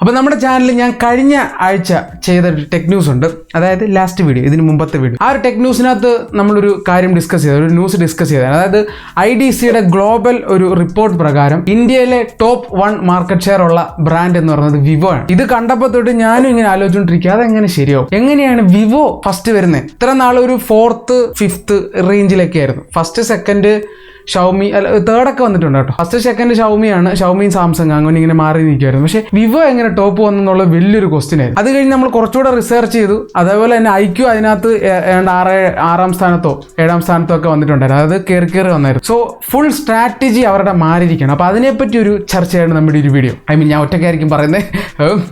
അപ്പോൾ നമ്മുടെ ചാനലിൽ ഞാൻ കഴിഞ്ഞ ആഴ്ച ചെയ്ത ഒരു ടെക് ന്യൂസ് ഉണ്ട്, അതായത് ലാസ്റ്റ് വീഡിയോ, ഇതിന് മുമ്പത്തെ വീഡിയോ. ആ ഒരു ടെക് ന്യൂസിനകത്ത് നമ്മളൊരു കാര്യം ഡിസ്കസ് ചെയ്തത്, ഒരു ന്യൂസ് ഡിസ്കസ് ചെയ്തതാണ്. അതായത് IDCയുടെ ഗ്ലോബൽ ഒരു റിപ്പോർട്ട് പ്രകാരം ഇന്ത്യയിലെ ടോപ്പ് 1 മാർക്കറ്റ് ഷെയർ ഉള്ള ബ്രാൻഡ് എന്ന് പറയുന്നത് വിവോ ആണ്. ഇത് കണ്ടപ്പോൾ തൊട്ട് ഞാനും ഇങ്ങനെ ആലോചിച്ചുകൊണ്ടിരിക്കുക, അതെങ്ങനെ ശരിയാവും, എങ്ങനെയാണ് വിവോ ഫസ്റ്റ് വരുന്നത്? ഇത്ര നാൾ ഒരു 4th 5th റേഞ്ചിലൊക്കെ ആയിരുന്നു. ഫസ്റ്റ് സെക്കൻഡ് ഷൗമി, അല്ല തേർഡൊക്കെ വന്നിട്ടുണ്ട് കേട്ടോ. ഫസ്റ്റ് സെക്കൻഡ് ഷൗമിയാണ്, ഷൗമിയും സാംസങ് അങ്ങനെ ഇങ്ങനെ മാറി നിൽക്കുമായിരുന്നു. പക്ഷേ വിവോ എങ്ങനെ ടോപ്പ് വന്നെന്നുള്ള വലിയൊരു ക്വസ്റ്റ്യൻ ആയിരുന്നു. അത് കഴിഞ്ഞ് നമ്മൾ കുറച്ചുകൂടെ റിസർച്ച് ചെയ്തു. അതേപോലെ തന്നെ IQ അതിനകത്ത് 6ാം സ്ഥാനത്തോ 7ാം സ്ഥാനത്തോ ഒക്കെ വന്നിട്ടുണ്ടായിരുന്നു. അതായത് കയറി വന്നായിരുന്നു. സോ ഫുൾ സ്ട്രാറ്റജി അവരുടെ മാറിയിരിക്കണം. അപ്പോൾ അതിനെപ്പറ്റി ഒരു ചർച്ചയാണ് നമ്മുടെ ഒരു വീഡിയോ. ഞാൻ ഒറ്റയ്ക്കായിരിക്കും പറയുന്നത്.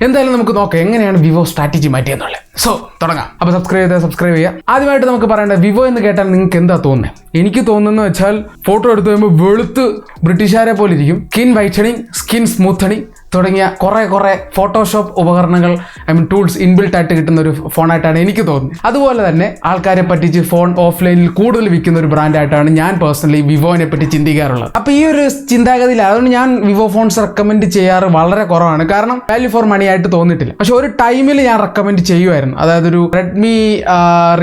എന്തായാലും നമുക്ക് നോക്കാം എങ്ങനെയാണ് വിവോ സ്ട്രാറ്റജി മാറ്റിയെന്നുള്ളത്. സോ തുടങ്ങാം. അപ്പോൾ സബ്സ്ക്രൈബ് ചെയ്യുക. ആദ്യമായിട്ട് നമുക്ക് പറയേണ്ടത്, വിവോ എന്ന് കേട്ടാൽ നിങ്ങൾക്ക് എന്താ തോന്നുന്നത്? എനിക്ക് തോന്നുന്നത് വെച്ചാൽ ഫോട്ടോ എടുത്തു കഴിയുമ്പോൾ വെളുത്ത് ബ്രിട്ടീഷുകാരെ പോലെ ഇരിക്കും. സ്കിൻ വൈറ്റനിങ്, സ്കിൻ സ്മൂത്തനിങ് തുടങ്ങിയ കുറേ ഫോട്ടോഷോപ്പ് ഉപകരണങ്ങൾ, ടൂൾസ് ഇൻബിൽട്ട് ആയിട്ട് കിട്ടുന്ന ഒരു ഫോണായിട്ടാണ് എനിക്ക് തോന്നുന്നത്. അതുപോലെ തന്നെ ആൾക്കാരെ പറ്റിച്ച് ഫോൺ ഓഫ്ലൈനിൽ കൂടുതൽ വിൽക്കുന്ന ഒരു ബ്രാൻഡായിട്ടാണ് ഞാൻ പേഴ്സണലി വിവോനെ പറ്റി ചിന്തിക്കാറുള്ളത്. അപ്പോൾ ഈ ഒരു ചിന്താഗതിയിൽ അതുകൊണ്ട് ഞാൻ വിവോ ഫോൺസ് റെക്കമെൻഡ് ചെയ്യാറ് വളരെ കുറവാണ്. കാരണം വാല്യൂ ഫോർ മണി ആയിട്ട് തോന്നിയിട്ടില്ല. പക്ഷെ ഒരു ടൈമിൽ ഞാൻ റെക്കമെൻഡ് ചെയ്യുമായിരുന്നു. അതായത് ഒരു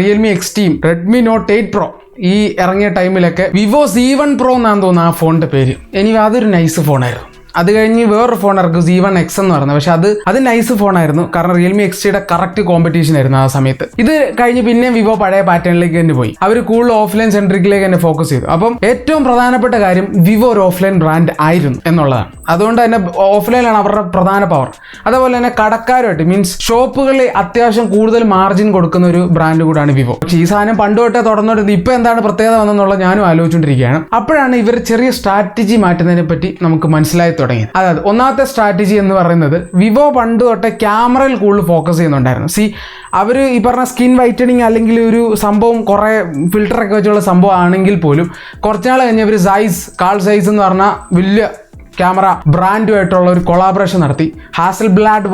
Realme Extreme, Redmi Note 8 Pro ഈ ഇറങ്ങിയ ടൈമിലൊക്കെ വിവോ C1 Pro എന്നാണ് തോന്നുന്നത് ആ ഫോണിന്റെ പേര്. അതൊരു നൈസ് ഫോണായിരുന്നു. അത് കഴിഞ്ഞ് വേറൊരു ഫോൺ ഇറക്കും C1 X എന്ന് പറയുന്നത്. പക്ഷെ അത് നൈസ് ഫോണായിരുന്നു. കാരണം റിയൽമി XTയുടെ കറക്റ്റ് കോമ്പറ്റീഷൻ ആയിരുന്നു ആ സമയത്ത്. ഇത് കഴിഞ്ഞ് പിന്നെ വിവോ പഴയ പാറ്റേണിലേക്ക് തന്നെ പോയി. അവർ കൂടുതൽ ഓഫ്ലൈൻ സെൻട്രിക്കിലേക്ക് തന്നെ ഫോക്കസ് ചെയ്തു. അപ്പം ഏറ്റവും പ്രധാനപ്പെട്ട കാര്യം വിവോ ഒരു ഓഫ്ലൈൻ ബ്രാൻഡ് ആയിരുന്നു എന്നുള്ളതാണ്. അതുകൊണ്ട് തന്നെ ഓഫ്ലൈനാണ് അവരുടെ പ്രധാന പവർ. അതേപോലെ തന്നെ കടക്കാരുമായിട്ട് മീൻസ് ഷോപ്പുകളിൽ അത്യാവശ്യം കൂടുതൽ മാർജിൻ കൊടുക്കുന്ന ഒരു ബ്രാൻഡ് കൂടാണ് വിവോ. പക്ഷേ ഈ സാധനം പണ്ട് തൊട്ടേ തുടർന്നുകൊണ്ടിരുന്നത്. ഇപ്പൊ എന്താണ് പ്രത്യേകത വന്നെന്നുള്ളത് ഞാനും ആലോചിച്ചുകൊണ്ടിരിക്കുകയാണ്. അപ്പോഴാണ് ഇവർ ചെറിയ സ്ട്രാറ്റജി മാറ്റുന്നതിനെ പറ്റി നമുക്ക് മനസ്സിലായി തുടങ്ങിയത്. അതായത് ഒന്നാമത്തെ സ്ട്രാറ്റജി എന്ന് പറയുന്നത്, വിവോ പണ്ട് തൊട്ടേ ക്യാമറയിൽ കൂടുതൽ ഫോക്കസ് ചെയ്യുന്നുണ്ടായിരുന്നു. അവർ ഈ പറഞ്ഞ സ്കിൻ വൈറ്റനിങ് അല്ലെങ്കിൽ ഒരു സംഭവം കുറേ ഫിൽറ്ററൊക്കെ വെച്ചുള്ള സംഭവം ആണെങ്കിൽ പോലും കുറച്ചുനാൾ കഴിഞ്ഞ് അവർ കാൾ സൈസ് എന്ന് പറഞ്ഞ വലിയ ക്യാമറ ബ്രാൻഡുമായിട്ടുള്ള ഒരു കൊളാബറേഷൻ നടത്തി. ഹാസൽബ്ലാഡ്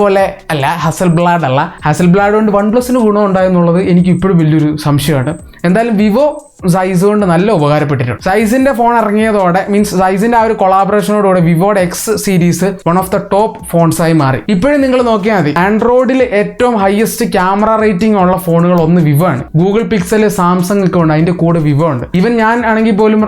കൊണ്ട് OnePlusന് ഗുണം ഉണ്ടായെന്നുള്ളത് എനിക്ക് ഇപ്പോഴും വലിയൊരു സംശയമാണ്. എന്തായാലും വിവോ സൈസ് കൊണ്ട് നല്ല ഉപകാരപ്പെട്ടിട്ടുണ്ട്. സൈസിന്റെ ഫോൺ ഇറങ്ങിയതോടെ മീൻസ് സൈസിന്റെ ആ ഒരു കൊളാബറേഷനോടുകൂടെ വിവോയുടെ X series one of the top phones ആയി മാറി. ഇപ്പോഴും നിങ്ങൾ നോക്കിയാൽ മതി, ആൻഡ്രോയിഡിൽ ഏറ്റവും ഹയസ്റ്റ് ക്യാമറ റേറ്റിംഗ് ഉള്ള ഫോണുകൾ ഒന്ന് വിവോ ആണ്. ഗൂഗിൾ പിക്സൽ, സാംസങ് ഒക്കെ ഉണ്ട്, അതിന്റെ കൂടെ വിവോ ഉണ്ട്. ഈവൻ ഞാൻ ആണെങ്കിൽ പോലും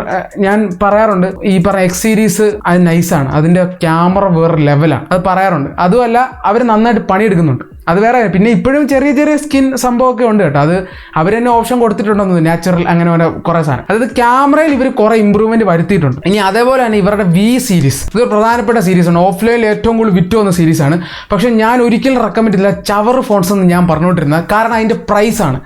ഞാൻ പറയാറുണ്ട്, ഈ പറഞ്ഞ X സീരീസ് അത് നൈസാണ്, അതിന്റെ ക്യാമറ വേറെ ലെവലാണ്, അത് പറയാറുണ്ട്. അതുമല്ല അവർ നന്നായിട്ട് പണിയെടുക്കുന്നുണ്ട്, അത് വേറെ. പിന്നെ ഇപ്പോഴും ചെറിയ സ്കിൻ സംഭവമൊക്കെ ഉണ്ട് കേട്ടോ. അത് അവർ തന്നെ ഓപ്ഷൻ കൊടുത്തിട്ടുണ്ടെന്ന്, നാച്ചുറൽ അങ്ങനെ കുറേ സാധനം. അതായത് ക്യാമറയിൽ ഇവർ കുറെ ഇമ്പ്രൂവ്മെന്റ് വരുത്തിയിട്ടുണ്ട്. ഇനി അതേപോലെ തന്നെ ഇവരുടെ V സീരീസ്, ഇതൊരു പ്രധാനപ്പെട്ട സീരീസ് ആണ്. ഓഫ്ലൈനിൽ ഏറ്റവും കൂടുതൽ വിറ്റ് വന്ന സീരീസ് ആണ്. പക്ഷെ ഞാൻ ഒരിക്കലും റെക്കമെൻഡ് ചെയ്തില്ല ചവർ ഫോൺസ് എന്ന് ഞാൻ പറഞ്ഞുകൊണ്ടിരുന്നത്. കാരണം അതിന്റെ പ്രൈസ് ആണ്.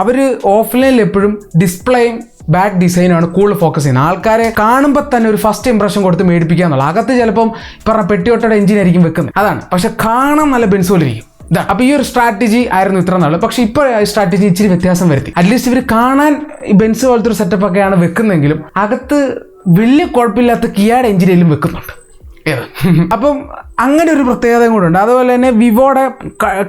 അവർ ഓഫ്ലൈനിൽ എപ്പോഴും ഡിസ്പ്ലേയും ബാക്ക് ഡിസൈനാണ് കൂടുതൽ ഫോക്കസ് ചെയ്യുന്നത്. ആൾക്കാരെ കാണുമ്പോൾ തന്നെ ഒരു ഫസ്റ്റ് ഇംപ്രഷൻ കൊടുത്ത് മേടിപ്പിക്കുക എന്നുള്ള. അകത്ത് ചിലപ്പം പറഞ്ഞ പെട്ടിയൊട്ടയുടെ എഞ്ചിനായിരിക്കും വെക്കുന്നത്, അതാണ്. പക്ഷെ കാണാൻ നല്ല ബെൻസ് പോലെ ഇരിക്കും. അപ്പോൾ ഈ ഒരു സ്ട്രാറ്റജി ആയിരുന്നു ഇത്ര നാൾ. പക്ഷെ ഇപ്പോൾ സ്ട്രാറ്റജി ഇച്ചിരി വ്യത്യാസം വരുത്തി. അറ്റ്ലീസ്റ്റ് ഇവർ കാണാൻ ബെൻസ് പോലത്തെ ഒരു സെറ്റപ്പ് ഒക്കെയാണ് വെക്കുന്നെങ്കിലും അകത്ത് വലിയ കുഴപ്പമില്ലാത്ത കിയയുടെ എഞ്ചിനിലും വെക്കുന്നുണ്ട്. അപ്പം അങ്ങനെ ഒരു പ്രത്യേകത കൂടെ ഉണ്ട്. അതുപോലെ തന്നെ വിവോയുടെ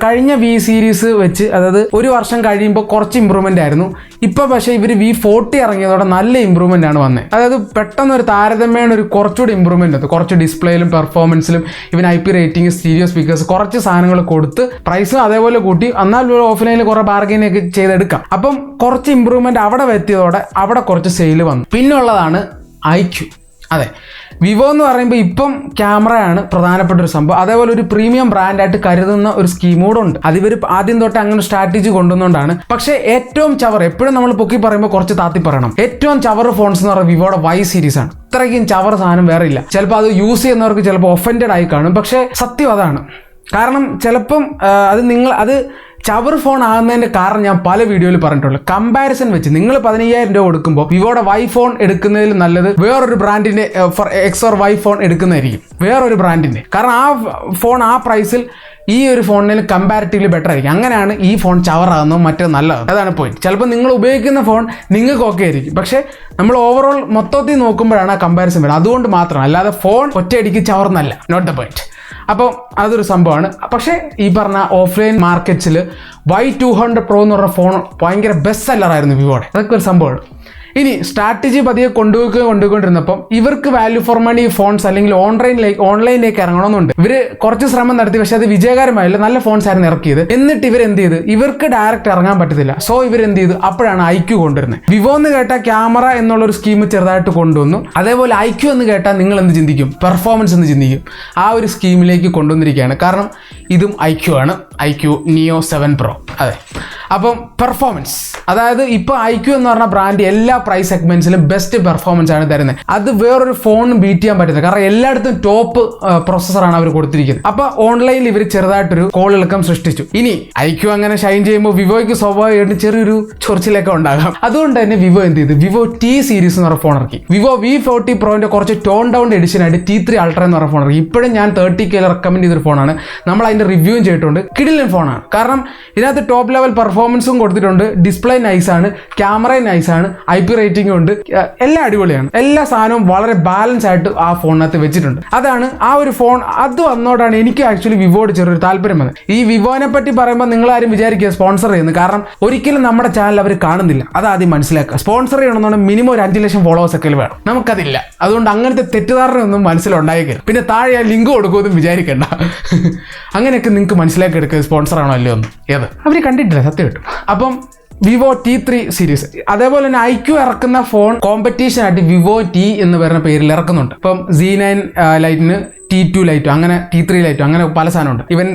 കഴിഞ്ഞ V സീരീസ് വെച്ച്, അതായത് ഒരു വർഷം കഴിയുമ്പോൾ കുറച്ച് ഇമ്പ്രൂവ്മെന്റ് ആയിരുന്നു. ഇപ്പൊ പക്ഷേ ഇവർ V40 ഇറങ്ങിയതോടെ നല്ല ഇമ്പ്രൂവ്മെന്റ് ആണ് വന്നത്. അതായത് പെട്ടെന്ന് ഒരു താരതമ്യേന ഒരു കുറച്ചുകൂടി ഇമ്പ്രൂവ്മെന്റ് ഉണ്ട്. കുറച്ച് ഡിസ്പ്ലേയിലും പെർഫോമൻസിലും ഇവൻ IP റേറ്റിംഗ്, സ്റ്റീരിയോ സ്പീക്കേഴ്സ്, കുറച്ച് സാധനങ്ങൾ കൊടുത്ത് പ്രൈസും അതേപോലെ കൂട്ടി. എന്നാൽ ഓഫ്ലൈനിൽ കുറെ ബാർഗൈനൊക്കെ ചെയ്തെടുക്കാം. അപ്പം കുറച്ച് ഇമ്പ്രൂവ്മെന്റ് അവിടെ എത്തിയതോടെ അവിടെ കുറച്ച് സെയിൽ വന്നു. പിന്നുള്ളതാണ് IQ. അതെ, വിവോ എന്ന് പറയുമ്പോൾ ഇപ്പം ക്യാമറയാണ് പ്രധാനപ്പെട്ട ഒരു സംഭവം. അതേപോലെ ഒരു പ്രീമിയം ബ്രാൻഡായിട്ട് കരുതുന്ന ഒരു സ്കീം കൂടെ ഉണ്ട്. അതിവർ ആദ്യം തൊട്ട് അങ്ങനെ സ്ട്രാറ്റജി കൊണ്ടുവന്നുകൊണ്ടാണ്. പക്ഷേ ഏറ്റവും ചവർ, എപ്പോഴും നമ്മൾ പൊക്കി പറയുമ്പോൾ കുറച്ച് താത്തി പറയണം, ഏറ്റവും ചവർ ഫോൺസ് എന്ന് പറയുന്നത് വിവോയുടെ Y സീരീസ് ആണ്. ഇത്രയ്ക്കും ചവർ സാധനം വേറെ ഇല്ല. ചിലപ്പോൾ അത് യൂസ് ചെയ്യുന്നവർക്ക് ചിലപ്പോൾ ഒഫൻഡഡ് ആയി കാണും. പക്ഷേ സത്യം അതാണ്. കാരണം ചിലപ്പം അത് ചവർ ഫോൺ ആകുന്നതിന്റെ കാരണം ഞാൻ പല വീഡിയോയിൽ പറഞ്ഞിട്ടുള്ളൂ. കമ്പാരിസൺ വെച്ച് നിങ്ങൾ 15,000 രൂപ കൊടുക്കുമ്പോൾ വിവോയുടെ Y ഫോൺ എടുക്കുന്നതിൽ നല്ലത് വേറൊരു ബ്രാൻഡിന്റെ X or Y ഫോൺ എടുക്കുന്നതായിരിക്കും, വേറൊരു ബ്രാൻഡിന്റെ. കാരണം ആ ഫോൺ ആ പ്രൈസിൽ ഈ ഒരു ഫോണിൽ കമ്പാരിറ്റീവ്ലി ബെറ്റർ ആയിരിക്കും. അങ്ങനെയാണ് ഈ ഫോൺ ചവറാകുന്നത്, മറ്റേ നല്ലത്. അതാണ് പോയിന്റ്. ചിലപ്പോൾ നിങ്ങൾ ഉപയോഗിക്കുന്ന ഫോൺ നിങ്ങൾക്ക് ഓക്കെ ആയിരിക്കും, പക്ഷേ നമ്മൾ ഓവറോൾ മൊത്തത്തിൽ നോക്കുമ്പോഴാണ് ആ കമ്പാരിസൺ വരുന്നത്. അതുകൊണ്ട് മാത്രം, അല്ലാതെ ഫോൺ ഒറ്റയടിക്ക് ചവർന്നല്ല, നോട്ട് ദ പോയിന്റ്. അപ്പോൾ അതൊരു സംഭവമാണ്. പക്ഷേ ഈ പറഞ്ഞ ഓഫ്ലൈൻ മാർക്കറ്റ്സിൽ Y200 Pro എന്ന് പറഞ്ഞ ഫോൺ ഭയങ്കര ബെസ്റ്റ് സെല്ലറായിരുന്നു വിവോയുടെ. അതൊക്കെ ഒരു സംഭവമാണ്. ഇനി സ്ട്രാറ്റജി പതിയെ കൊണ്ടുപോയിക്കൊണ്ടിരുന്നപ്പം ഇവർക്ക് വാല്യൂ ഫോർ മണി ഫോൺസ് അല്ലെങ്കിൽ ഓൺലൈനിലേക്ക് ഇറങ്ങണമെന്നുണ്ട്. ഇവർ കുറച്ച് ശ്രമം നടത്തി, പക്ഷെ അത് വിജയകരമായില്ല. നല്ല ഫോൺസ് ആയിരുന്നു ഇറക്കിയത്. എന്നിട്ട് ഇവർ എന്ത് ചെയ്ത്, ഇവർക്ക് ഡയറക്റ്റ് ഇറങ്ങാൻ പറ്റത്തില്ല. സോ ഇവരെന്ത് ചെയ്തു, അപ്പോഴാണ് IQ കൊണ്ടുവരുന്നത്. വിവോ എന്ന് കേട്ടാൽ ക്യാമറ എന്നുള്ളൊരു സ്കീം ചെറുതായിട്ട് കൊണ്ടുവന്നു. അതേപോലെ IQ എന്ന് കേട്ടാൽ നിങ്ങൾ എന്ത് ചിന്തിക്കും, പെർഫോമൻസ് എന്ന് ചിന്തിക്കും. ആ ഒരു സ്കീമിലേക്ക് കൊണ്ടുവന്നിരിക്കുകയാണ്. കാരണം ഇതും IQ ആണ്, IQ Neo 7 Pro. അതെ, അപ്പം പെർഫോമൻസ്, അതായത് ഇപ്പോൾ IQ എന്ന് പറഞ്ഞ ബ്രാൻഡ് എല്ലാ പ്രൈസ് സെഗ്മെന്റ്സിലും ബെസ്റ്റ് പെർഫോമൻസ് ആണ് തരുന്നത്. അത് വേറൊരു ഫോണും ബീറ്റ് ചെയ്യാൻ പറ്റില്ല. കാരണം എല്ലായിടത്തും ടോപ്പ് പ്രോസസ്സറാണ് അവർ കൊടുത്തിരിക്കുന്നത്. അപ്പൊ ഓൺലൈനിൽ ഇവർ ചെറുതായിട്ടൊരു കോളിളക്കം സൃഷ്ടിച്ചു. ഇനി IQ അങ്ങനെ ഷൈൻ ചെയ്യുമ്പോൾ വിവോയ്ക്ക് സ്വാഭാവികമായിട്ട് ചെറിയൊരു ചൊറിച്ചിലൊക്കെ ഉണ്ടാകാം. അതുകൊണ്ട് തന്നെ വിവോ എന്ത് ചെയ്തു, വിവോ T സീരീസ് എന്ന് പറഞ്ഞ ഫോൺ ഇറക്കി. വിവോ V40 Proന്റെ കുറച്ച് ടോൺ ഡൗൺ എഡിഷൻ ആയിട്ട് T3 Ultra എന്ന് പറഞ്ഞ ഫോൺ ഇറക്കി. ഇപ്പോഴും ഞാൻ 30K റെക്കമെൻഡ് ചെയ്തൊരു ഫോണാണ്. നമ്മൾ അതിന്റെ റിവ്യൂവും ചെയ്തിട്ടുണ്ട്. കിടിലൻ ഫോണാണ്. കാരണം ഇതിനകത്ത് ടോപ്പ് ലെവൽ പെർഫോമൻസും കൊടുത്തിട്ടുണ്ട്. ഡിസ്പ്ലേ നൈസാണ്, ക്യാമറ നൈസാണ്, IP റേറ്റിംഗും ഉണ്ട്. എല്ലാം അടിപൊളിയാണ്. എല്ലാ സാധനവും വളരെ ബാലൻസ് ആയിട്ട് ആ ഫോണിനകത്ത് വെച്ചിട്ടുണ്ട്. അതാണ് ആ ഒരു ഫോൺ. അത് വന്നോടാണ് എനിക്ക് ആക്ച്വലി വിവോട് ചെറിയൊരു താല്പര്യം വന്നത്. ഈ വിവോനെ പറ്റി പറയുമ്പോൾ നിങ്ങൾ ആരും വിചാരിക്കുക സ്പോൺസർ ചെയ്യുന്നത്. കാരണം ഒരിക്കലും നമ്മുടെ ചാനൽ അവർ കാണുന്നില്ല. അത് ആദ്യം മനസ്സിലാക്കുക. സ്പോൺസർ ചെയ്യണമെന്നുണ്ടെങ്കിൽ മിനിമം ഒരു 5 ലക്ഷം ഫോളോവേഴ്സ് ഒക്കെ വേണം. നമുക്കതില്ല. അതുകൊണ്ട് അങ്ങനത്തെ തെറ്റിദ്ധാരണയൊന്നും മനസ്സിലുണ്ടായിരിക്കരുത്. പിന്നെ താഴെ ഞാൻ ലിങ്ക് കൊടുക്കുമെന്നും വിചാരിക്കണ്ട. അങ്ങനെയൊക്കെ നിങ്ങൾക്ക് മനസ്സിലാക്കി എടുക്കുക സ്പോൺസർ ആണോ അല്ലയോ എന്ന്. ഏത് അവർ കണ്ടിട്ടില്ല, സത്യം കിട്ടും. അപ്പം വിവോ T3 സീരീസ്, അതേപോലെ തന്നെ IQ ഇറക്കുന്ന ഫോൺ കോമ്പറ്റീഷൻ ആയിട്ട് വിവോ T എന്ന് പറയുന്ന പേരിൽ ഇറക്കുന്നുണ്ട്. ഇപ്പം Z9 ലൈറ്റിന് T2 ലൈറ്റോ അങ്ങനെ T3 ലൈറ്റോ അങ്ങനെ പല സാധനമുണ്ട്. ഇവൻ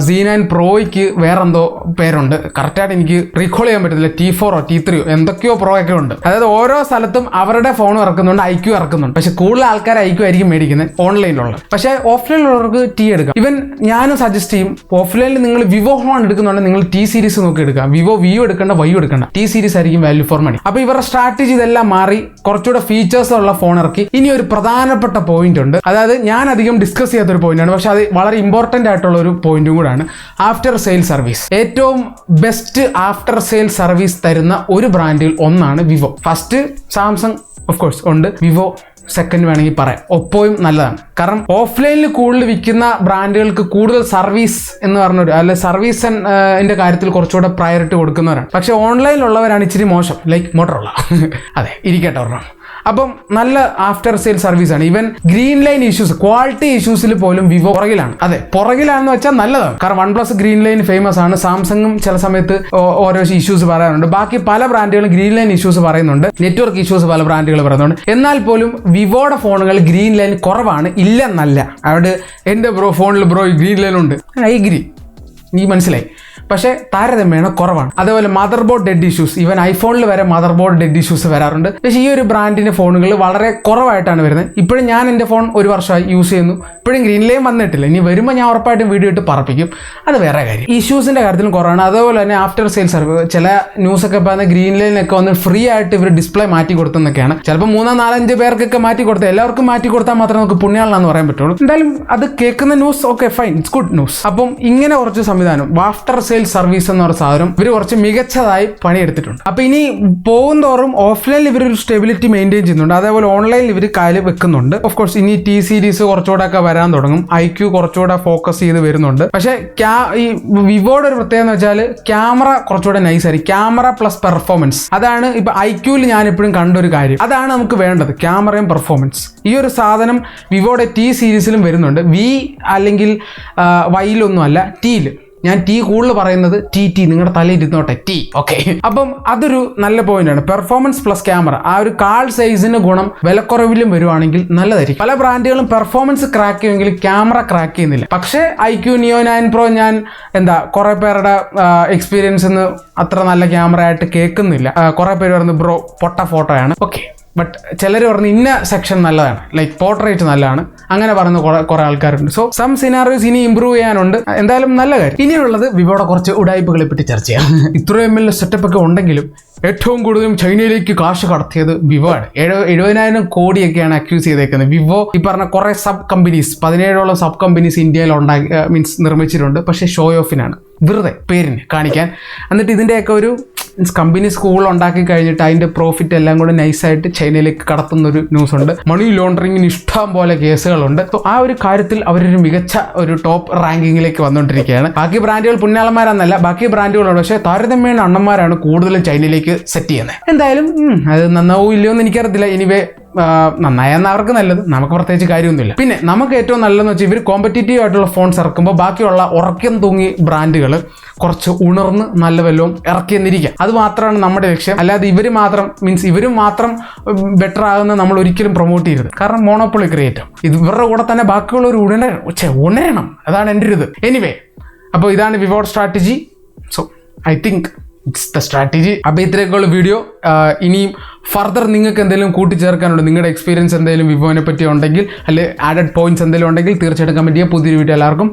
Z9 Proയ്ക്ക് വേറെന്തോ പേരുണ്ട്, കറക്റ്റായിട്ട് എനിക്ക് റീകോൾ ചെയ്യാൻ പറ്റത്തില്ല. T4 T3 എന്തൊക്കെയോ പ്രോ ഒക്കെ ഉണ്ട്. അതായത് ഓരോ സ്ഥലത്തും അവരുടെ ഫോൺ ഇറക്കുന്നുണ്ട്, IQ ഇറക്കുന്നുണ്ട്. പക്ഷെ കൂടുതൽ ആൾക്കാർ IQ ആയിരിക്കും മേടിക്കുന്നത് ഓൺലൈനിലുള്ളത്. പക്ഷേ ഓഫ്ലൈനിലുള്ളവർക്ക് T എടുക്കാം. ഇവൻ ഞാനും സജസ്റ്റ് ചെയ്യും, ഓഫ്ലൈനിൽ നിങ്ങൾ വിവോ ഫോൺ എടുക്കുന്നുണ്ടെങ്കിൽ നിങ്ങൾ T സീരീസ് നോക്കി എടുക്കാം. വിവോ Vio എടുക്കേണ്ട, Vio എടുക്കേണ്ട. T സീരീസ് ആയിരിക്കും വാല്യൂ ഫോർ മണി. അപ്പൊ ഇവരുടെ സ്ട്രാറ്റജി ഇതെല്ലാം മാറി കുറച്ചുകൂടെ ഫീച്ചേഴ്സ് ഉള്ള ഫോൺ ഇറക്കി. ഇനി ഒരു പ്രധാനപ്പെട്ട പോയിന്റ് ഉണ്ട്. അതായത് ഞാൻ അധികം ഡിസ്കസ് ചെയ്യാത്തൊരു പോയിന്റാണ്, പക്ഷെ അത് വളരെ ഇമ്പോർട്ടൻ്റ് ആയിട്ടുള്ള ഒരു പോയിന്റും കൂടാണ്. After sale service. ഏറ്റവും ബെസ്റ്റ് ആഫ്റ്റർ സെയിൽ സർവീസ് തരുന്ന ഒരു ബ്രാൻഡിൽ ഒന്നാണ് Vivo. First Samsung of course ഉണ്ട്, വിവോ സെക്കൻഡ് വേണമെങ്കിൽ പറയാം. ഒപ്പോയും നല്ലതാണ്. കാരണം ഓഫ്ലൈനിൽ കൂടുതൽ വിൽക്കുന്ന ബ്രാൻഡുകൾക്ക് കൂടുതൽ സർവീസ് എന്ന് പറഞ്ഞൊരു അല്ലെ സർവീസിന്റെ കാര്യത്തിൽ കുറച്ചുകൂടെ പ്രയോറിറ്റി കൊടുക്കുന്നവരാണ്. പക്ഷെ ഓൺലൈനിലുള്ളവരാണ് ഇച്ചിരി മോശം, ലൈക്ക് മോട്ടറോള. അതെ, ഇരിക്കട്ടെ ഒരെണ്ണം. അപ്പം നല്ല ആഫ്റ്റർ സെയിൽ സർവീസ് ആണ്. Even green line issues, quality ഇഷ്യൂസിൽ പോലും വിവോ പുറകിലാണ്. അതെ, പുറകിലാണെന്ന് വെച്ചാൽ നല്ലതാണ്. കാരണം OnePlus ഗ്രീൻ ലൈൻ ഫേമസ് ആണ്. സാംസങ്ങും ചില സമയത്ത് ഓരോ ഇഷ്യൂസ് പറയാറുണ്ട്. ബാക്കി പല ബ്രാൻഡുകളും ഗ്രീൻ ലൈൻ ഇഷ്യൂസ് പറയുന്നുണ്ട്. നെറ്റ്വർക്ക് ഇഷ്യൂസ് പല ബ്രാൻഡുകൾ പറയുന്നുണ്ട്. എന്നാൽ പോലും വിവോയുടെ ഫോണുകൾ ഗ്രീൻ ലൈൻ കുറവാണ്, ഇല്ലെന്നല്ല. അവിടെ എൻ്റെ ഫോണിൽ ഗ്രീൻ ലൈൻ ഉണ്ട്, ഐ അഗ്രി, എനിക്ക് മനസ്സിലായി. പക്ഷേ താരതമ്യേന കുറവാണ്. അതേപോലെ motherboard dead issues, even ഐഫോണിൽ വരെ മദർ ബോർഡ് ഡെഡ് ഇഷ്യൂസ് വരാറുണ്ട്. പക്ഷേ ഈ ഒരു ബ്രാൻഡിന്റെ ഫോണുകൾ വളരെ കുറവായിട്ടാണ് വരുന്നത്. ഇപ്പോഴും ഞാൻ എൻ്റെ ഫോൺ 1 വർഷമായി യൂസ് ചെയ്യുന്നു. ഇപ്പോഴും ഗ്രീൻ ലൈൻ വന്നിട്ടില്ല. ഇനി വരുമ്പോൾ ഞാൻ ഉറപ്പായിട്ടും വീഡിയോ ഇട്ട് പറപ്പിക്കും, അത് വേറെ കാര്യം. ഇഷ്യൂസിന്റെ കാര്യത്തിലും കുറവാണ്. അതേപോലെ തന്നെ ആഫ്റ്റർ സെയിൽ സർവീസ്, ചില ന്യൂസൊക്കെ പറയുന്നത് ഗ്രീൻ ലൈനൊക്കെ വന്ന് ഫ്രീ ആയിട്ട് ഇവർ ഡിസ്പ്ലേ മാറ്റി കൊടുത്തെന്നൊക്കെയാണ്. ചിലപ്പോൾ 3-4-5 പേർക്കൊക്കെ മാറ്റി കൊടുത്താൽ എല്ലാവർക്കും മാറ്റി കൊടുത്താൽ മാത്രമേ നമുക്ക് പുണ്യാളെന്ന് പറയാൻ പറ്റുള്ളൂ. എന്തായാലും അത് കേൾക്കുന്ന news okay fine, it's good news. അപ്പം ഇങ്ങനെ കുറച്ച് സംവിധാനം ആഫ്റ്റർ സെയിൽ സർവീസ് എന്ന ഒരു സാധനം ഇവർ കുറച്ച് മികച്ചതായി പണിയെടുത്തിട്ടുണ്ട്. അപ്പൊ ഇനി പോകും തോറും ഓഫ്ലൈനിൽ ഇവർ ഒരു സ്റ്റെബിലിറ്റി മെയിൻറ്റെയിൻ ചെയ്യുന്നുണ്ട്. അതേപോലെ ഓൺലൈനിൽ ഇവർ കാല് വെക്കുന്നുണ്ട്. ഓഫ് കോഴ്സ് ഇനി T സീരീസ് കുറച്ചുകൂടെ ഒക്കെ വരാൻ തുടങ്ങും. IQ കുറച്ചുകൂടെ ഫോക്കസ് ചെയ്ത് വരുന്നുണ്ട്. പക്ഷേ ഈ വിവോയുടെ ഒരു പ്രത്യേകത എന്ന് വെച്ചാൽ ക്യാമറ കുറച്ചുകൂടെ നൈസ് ആയിരിക്കും. ക്യാമറ പ്ലസ് പെർഫോമൻസ്, അതാണ് ഇപ്പൊ IQയിൽ ഞാൻ എപ്പോഴും കണ്ടൊരു കാര്യം. അതാണ് നമുക്ക് വേണ്ടത്, ക്യാമറയും പെർഫോമൻസ്. ഈ ഒരു സാധനം വിവോയുടെ T സീരീസിലും വരുന്നുണ്ട്. V അല്ലെങ്കിൽ Yയിലൊന്നും അല്ല, Tയിൽ. ഞാൻ T കൂടുതൽ പറയുന്നത് TT, നിങ്ങളുടെ തലയിൽ ഇരുന്നോട്ടെ, T. ഓക്കെ, അപ്പം അതൊരു നല്ല പോയിന്റ് ആണ്. പെർഫോമൻസ് പ്ലസ് ക്യാമറ, ആ ഒരു കാൾ സൈസിന് ഗുണം വിലക്കുറവിലും വരുവാണെങ്കിൽ നല്ലതായിരിക്കും. പല ബ്രാൻഡുകളും പെർഫോമൻസ് ക്രാക്ക് ചെയ്യുമെങ്കിൽ ക്യാമറ ക്രാക്ക് ചെയ്യുന്നില്ല. പക്ഷേ IQ Neo 9 Pro ഞാൻ കുറെ പേരുടെ എക്സ്പീരിയൻസ് അത്ര നല്ല ക്യാമറ ആയിട്ട് കേൾക്കുന്നില്ല. കുറെ പേര് പറയുന്നത് ബ്രോ പൊട്ട ഫോട്ടോയാണ്. ഓക്കെ, ബട്ട് ചിലർ പറഞ്ഞ് ഇന്ന സെക്ഷൻ നല്ലതാണ്, ലൈക്ക് പോർട്രേറ്റ് നല്ലതാണ്, അങ്ങനെ പറയുന്ന കുറെ ആൾക്കാരുണ്ട്. സോ സം സിനാറിയോസ് ഇനി ഇമ്പ്രൂവ് ചെയ്യാനുണ്ട്. എന്തായാലും നല്ല കാര്യം. ഇനിയുള്ളത് വിവോയുടെ കുറച്ച് ഉടായ്പകളെ പറ്റി ചർച്ച ചെയ്യാം. ഇത്രയും വലിയ സെറ്റപ്പ് ഒക്കെ ഉണ്ടെങ്കിലും ഏറ്റവും കൂടുതലും ചൈനയിലേക്ക് കാശ് കടത്തിയത് വിവോ ആണ്. 70,000 കോടിയൊക്കെയാണ് അക്യൂസ് ചെയ്തേക്കുന്നത്. വിവോ ഈ പറഞ്ഞ കുറെ സബ് കമ്പനീസ്, 17ഓളം സബ് കമ്പനീസ് ഇന്ത്യയിൽ നിർമ്മിച്ചിട്ടുണ്ട്. പക്ഷേ ഷോ ഓഫിനാണ്, വെറുതെ പേരിന് കാണിക്കാൻ. എന്നിട്ട് ഇതിൻ്റെയൊക്കെ ഒരു മീൻസ് കമ്പനി സ്കൂൾ ഉണ്ടാക്കി കഴിഞ്ഞിട്ട് അതിൻ്റെ പ്രോഫിറ്റ് എല്ലാം കൂടെ നൈസായിട്ട് ചൈനയിലേക്ക് കടത്തുന്നൊരു ന്യൂസ് ഉണ്ട്. മണി ലോണ്ടറിങ്ങിന് ഇഷ്ടം പോലെ കേസുകളുണ്ട്. സോ ആ ഒരു കാര്യത്തിൽ അവരൊരു മികച്ച ഒരു ടോപ്പ് റാങ്കിങ്ങിലേക്ക് വന്നുകൊണ്ടിരിക്കുകയാണ്. ബാക്കി ബ്രാൻഡുകൾ പുണ്യാളന്മാരെന്നല്ല, ബാക്കി ബ്രാൻഡുകളുണ്ട്, പക്ഷേ താരതമ്യേന അണ്ണന്മാരാണ് കൂടുതലും ചൈനയിലേക്ക് സെറ്റ് ചെയ്യുന്നത്. എന്തായാലും അത് നന്നാവോ ഇല്ലയോ എന്ന് എനിക്കറിയത്തില്ല. എനിവേ നന്നായെന്ന് അവർക്ക് നല്ലത്, നമുക്ക് പ്രത്യേകിച്ച് കാര്യമൊന്നുമില്ല. പിന്നെ നമുക്ക് ഏറ്റവും നല്ലതെന്ന് വെച്ചാൽ ഇവർ കോമ്പറ്റീറ്റീവ് ആയിട്ടുള്ള ഫോൺസ് ഇറക്കുമ്പോൾ ബാക്കിയുള്ള ഉറക്കം തൂങ്ങി ബ്രാൻഡുകൾ കുറച്ച് ഉണർന്ന് നല്ല വല്ലതും ഇറക്കിയെന്നിരിക്കുക. അത് മാത്രമാണ് നമ്മുടെ ലക്ഷ്യം. അല്ലാതെ ഇവർ മാത്രം ബെറ്റർ ആകുന്ന നമ്മൾ ഒരിക്കലും പ്രൊമോട്ട് ചെയ്യരുത്. കാരണം മോണോപ്പൊളി ക്രിയേറ്റ് ആവും. ഇവരുടെ കൂടെ തന്നെ ബാക്കിയുള്ളവർ ഉണരണം. അതാണ് എൻ്റെ ഒരു ഇത്. എനിവേ, അപ്പോൾ ഇതാണ് വിവോയുടെ strategy. So I think it's the strategy. അപ്പോൾ ഇത്രയൊക്കെയുള്ള വീഡിയോ. ഇനിയും ഫർദർ നിങ്ങൾക്ക് എന്തെങ്കിലും കൂട്ടിച്ചേർക്കാനുണ്ട്, നിങ്ങളുടെ എക്സ്പീരിയൻസ് എന്തെങ്കിലും വിവോനെ പറ്റി ഉണ്ടെങ്കിൽ, അല്ലെങ്കിൽ ആഡഡ് പോയിന്റ്സ് എന്തെങ്കിലും ഉണ്ടെങ്കിൽ തീർച്ചയായിട്ടും കമൻറ്റ് ചെയ്യുക. പുതിയൊരു വീഡിയോ എല്ലാവർക്കും